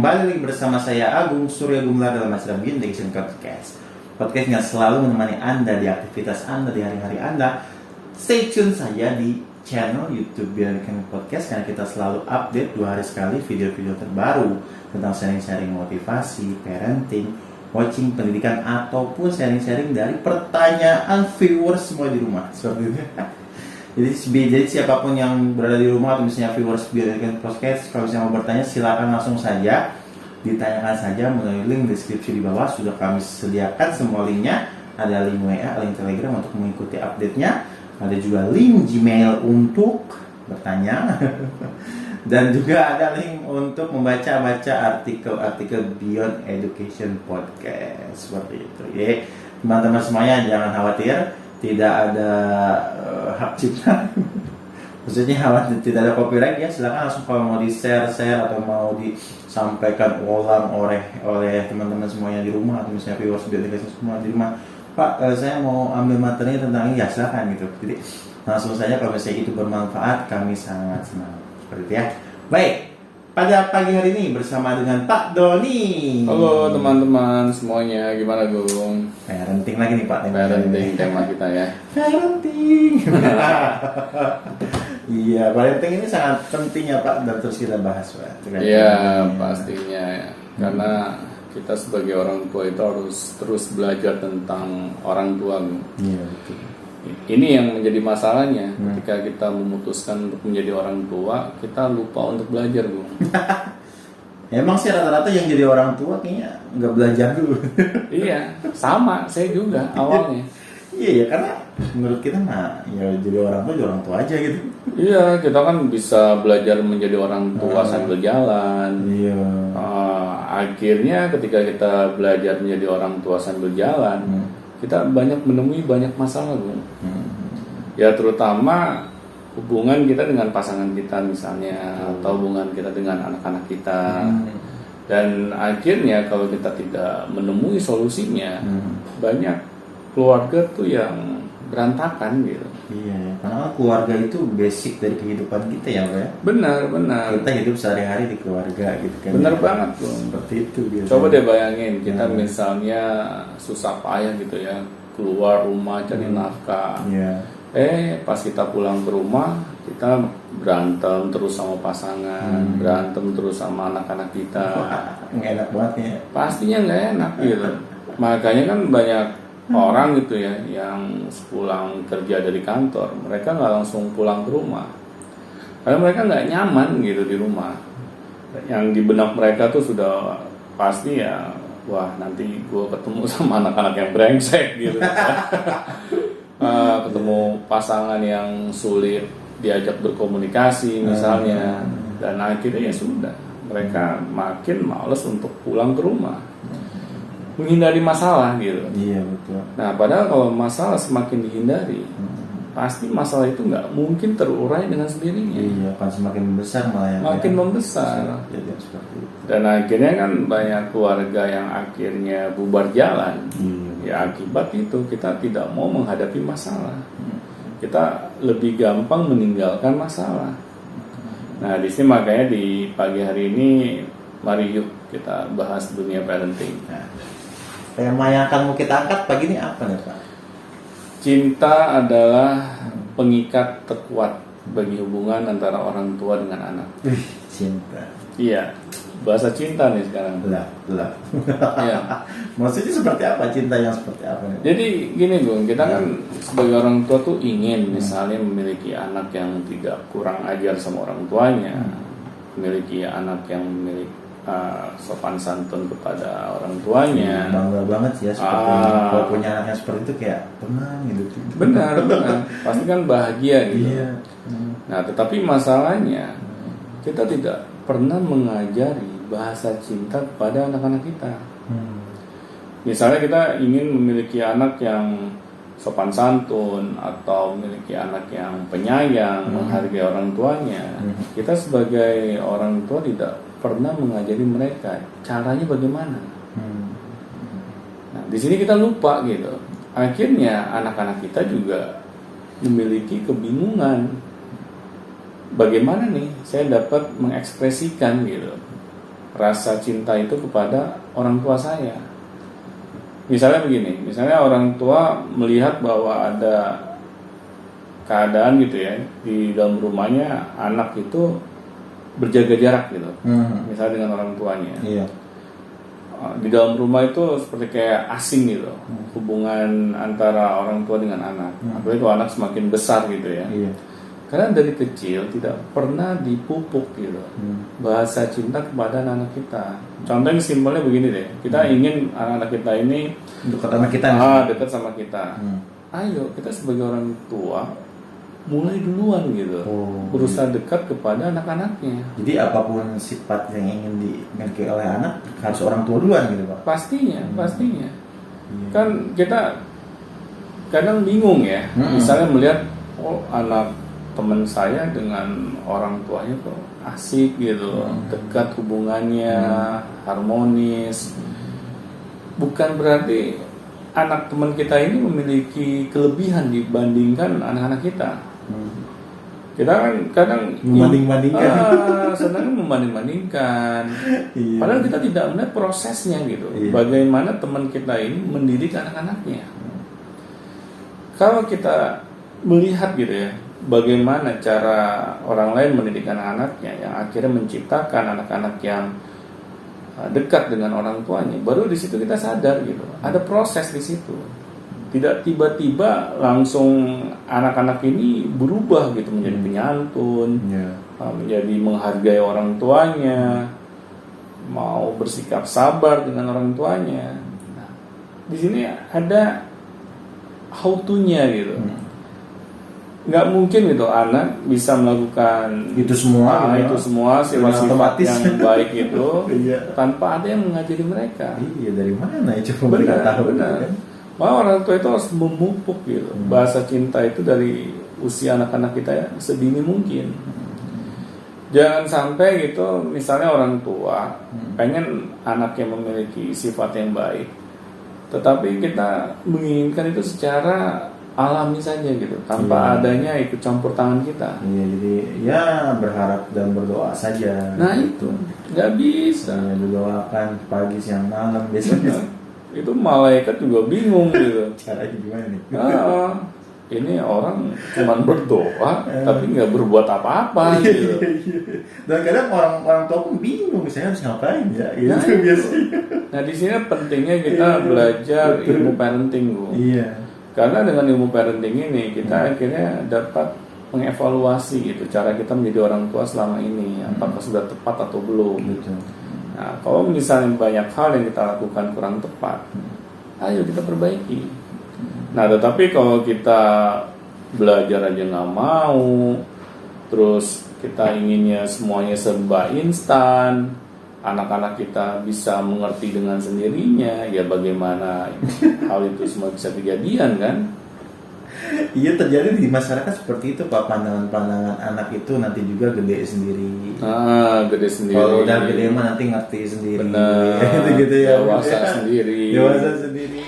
Kembali lagi bersama saya Agung Surya Gumelar dalam acara Gindection Podcast. Podcast yang selalu menemani Anda di aktivitas Anda, di hari-hari Anda. Stay tune saja di channel YouTube Gindection Podcast, karena kita selalu update 2 hari sekali video-video terbaru tentang sharing-sharing motivasi, parenting, coaching, pendidikan, ataupun sharing-sharing dari pertanyaan viewers semua di rumah. Seperti itu. Jadi siapapun yang berada di rumah atau misalnya viewers Gindection Podcast, kalau misalnya mau bertanya silakan langsung saja ditanyakan saja melalui link deskripsi di bawah. Sudah kami sediakan semua linknya. Ada link WA, link Telegram untuk mengikuti update-nya. Ada juga link Gmail untuk bertanya. Dan juga ada link untuk membaca-baca artikel-artikel Beyond Education Podcast. Seperti itu ya. Teman-teman semuanya jangan khawatir, tidak ada hak cipta. Maksudnya tidak ada copyright ya. Silakan langsung kalau mau di-share atau mau disampaikan ulang oleh teman-teman semuanya di rumah, atau misalnya viewers Gindection semua di rumah. Pak, saya mau ambil materi tentang ini, ya silakan gitu. Jadi langsung saja, kalau misalnya itu bermanfaat, kami sangat senang. Seperti itu ya. Baik, pada pagi hari ini bersama dengan Pak Doni. Halo teman-teman semuanya, gimana Gung? Parenting lagi nih Pak. Parenting tema kita ya. Parenting. Iya, parenting ini sangat penting ya Pak, dan terus kita bahas Pak. Iya, pastinya ya. Karena kita sebagai orang tua itu harus terus belajar tentang orang tua. Iya, betul. Ini yang menjadi masalahnya ketika kita memutuskan untuk menjadi orang tua, kita lupa untuk belajar, Gung. Emang sih rata-rata yang jadi orang tua kayaknya nggak belajar dulu. Iya, sama, saya juga awalnya. Iya ya, karena menurut kita ya jadi orang tua aja gitu. Iya, kita kan bisa belajar menjadi orang tua sambil jalan. Iya. Akhirnya ketika kita belajar menjadi orang tua sambil jalan, kita banyak menemui banyak masalah, Bung. Ya terutama hubungan kita dengan pasangan kita misalnya, atau hubungan kita dengan anak-anak kita. Dan akhirnya kalau kita tidak menemui solusinya, banyak keluarga tuh yang berantakan gitu. Iya, karena keluarga itu basic dari kehidupan kita ya, Pak. Benar. Kita hidup sehari-hari di keluarga gitu kan. Benar ya. banget, Bung. Seperti itu gitu. Coba deh bayangin, kita misalnya susah payah gitu ya, keluar rumah cari nafkah. Iya. Pas kita pulang ke rumah, kita berantem terus sama pasangan, berantem terus sama anak-anak kita. Nggak enak banget ya. Pastinya nggak enak gitu. Makanya kan banyak orang gitu ya yang pulang kerja dari kantor, mereka nggak langsung pulang ke rumah karena mereka nggak nyaman gitu di rumah. Yang di benak mereka tuh sudah pasti ya, wah nanti gue ketemu sama anak-anak yang brengsek gitu. Ketemu pasangan yang sulit diajak berkomunikasi misalnya, dan akhirnya ya sudah, mereka makin males untuk pulang ke rumah, menghindari masalah gitu. Iya betul. Nah padahal kalau masalah semakin dihindari, pasti masalah itu nggak mungkin terurai dengan sendirinya. Iya, akan semakin membesar malah ya. Makin membesar. Jadi seperti itu. Dan akhirnya kan banyak keluarga yang akhirnya bubar jalan. Ya akibat itu kita tidak mau menghadapi masalah. Kita lebih gampang meninggalkan masalah. Nah di sini makanya di pagi hari ini mari yuk kita bahas dunia parenting. Nah, tema yang akan kita angkat pagi ini apa nih Pak? Cinta adalah pengikat terkuat bagi hubungan antara orang tua dengan anak. Cinta. Iya, bahasa cinta nih sekarang. Belah. Iya. Maksudnya seperti apa? Cinta yang seperti apa nih? Jadi gini Bung, kita kan sebagai orang tua tuh ingin misalnya memiliki anak yang tidak kurang ajar sama orang tuanya, memiliki anak yang memiliki sopan santun kepada orang tuanya. Bangga banget sih ya seperti kalau punya anak yang seperti itu, kayak tenang gitu. Benar. Pasti kan bahagia gitu. Iya. Nah, tetapi masalahnya kita tidak pernah mengajari bahasa cinta kepada anak-anak kita. Misalnya kita ingin memiliki anak yang sopan santun atau memiliki anak yang penyayang, menghargai orang tuanya. Kita sebagai orang tua tidak pernah mengajari mereka caranya bagaimana. Nah, di sini kita lupa gitu. Akhirnya anak-anak kita juga memiliki kebingungan. Bagaimana nih saya dapat mengekspresikan gitu rasa cinta itu kepada orang tua saya. Misalnya begini, misalnya orang tua melihat bahwa ada keadaan gitu ya di dalam rumahnya, anak itu berjaga jarak gitu, misalnya dengan orang tuanya. Iya. Di dalam rumah itu seperti kayak asing gitu, hubungan antara orang tua dengan anak. Apalagi kalau anak semakin besar gitu ya. Iya. Karena dari kecil tidak pernah dipupuk gitu bahasa cinta kepada anak kita. Contohnya simpelnya begini deh, kita ingin anak-anak kita ini Dekat sama kita. dekat sama kita. Ayo kita sebagai orang tua mulai duluan gitu, berusaha dekat kepada anak-anaknya. Jadi apapun sifat yang ingin dimiliki oleh anak harus orang tua duluan gitu Pak. Pastinya. Kan kita kadang bingung ya, misalnya melihat anak teman saya dengan orang tuanya tuh asik gitu, dekat hubungannya, harmonis. Bukan berarti anak teman kita ini memiliki kelebihan dibandingkan anak-anak kita. Kita kan kadang Membanding-bandingkan. senang membanding-bandingkan. Iya. Padahal kita tidak melihat prosesnya gitu. Iya. Bagaimana teman kita ini mendidik anak-anaknya. Kalau kita melihat gitu ya, bagaimana cara orang lain mendidik anak-anaknya yang akhirnya menciptakan anak-anak yang dekat dengan orang tuanya, baru di situ kita sadar gitu. Ada proses di situ. Tidak tiba-tiba langsung anak-anak ini berubah gitu menjadi penyantun, menjadi menghargai orang tuanya, mau bersikap sabar dengan orang tuanya. Nah, di sini ada how to-nya gitu. Nggak mungkin gitu anak bisa melakukan Itu semua sifat-sifat otomatis. yang baik itu Iya. tanpa ada yang mengajari mereka. Iya, dari mana ya coba mereka tahu Benar. kan? Malah orang tua itu harus memupuk gitu bahasa cinta itu dari usia anak-anak kita ya, sedini mungkin. Jangan sampai gitu misalnya orang tua pengen anaknya memiliki sifat yang baik, tetapi kita menginginkan itu secara alami saja gitu, tanpa adanya ikut campur tangan kita. Iya, jadi ya berharap dan berdoa saja. Nah itu nggak bisa. Ya, didoakan pagi siang malam biasanya. Itu malaikat juga bingung gitu. Caranya gimana nih? Ini orang cuma berdoa tapi nggak berbuat apa-apa gitu. Dan kadang orang tua pun bingung saya harus ngapain ya gitu biasanya. Nah di sini pentingnya kita belajar ilmu parenting, Bu. Iya. Karena dengan ilmu parenting ini kita akhirnya dapat mengevaluasi gitu cara kita menjadi orang tua selama ini, apakah sudah tepat atau belum. Betul. Nah kalau misalnya banyak hal yang kita lakukan kurang tepat, ayo kita perbaiki. Nah tetapi kalau kita belajar aja nggak mau, terus kita inginnya semuanya serba instan, anak-anak kita bisa mengerti dengan sendirinya, ya bagaimana hal itu semua bisa kejadian kan? Iya, terjadi di masyarakat seperti itu Pak, pandangan-pandangan anak itu nanti juga gede sendiri. Gede sendiri. Kalau udah gede mah nanti ngerti sendiri. Benar. gitu ya. Dewasa sendiri. Dewasa sendiri.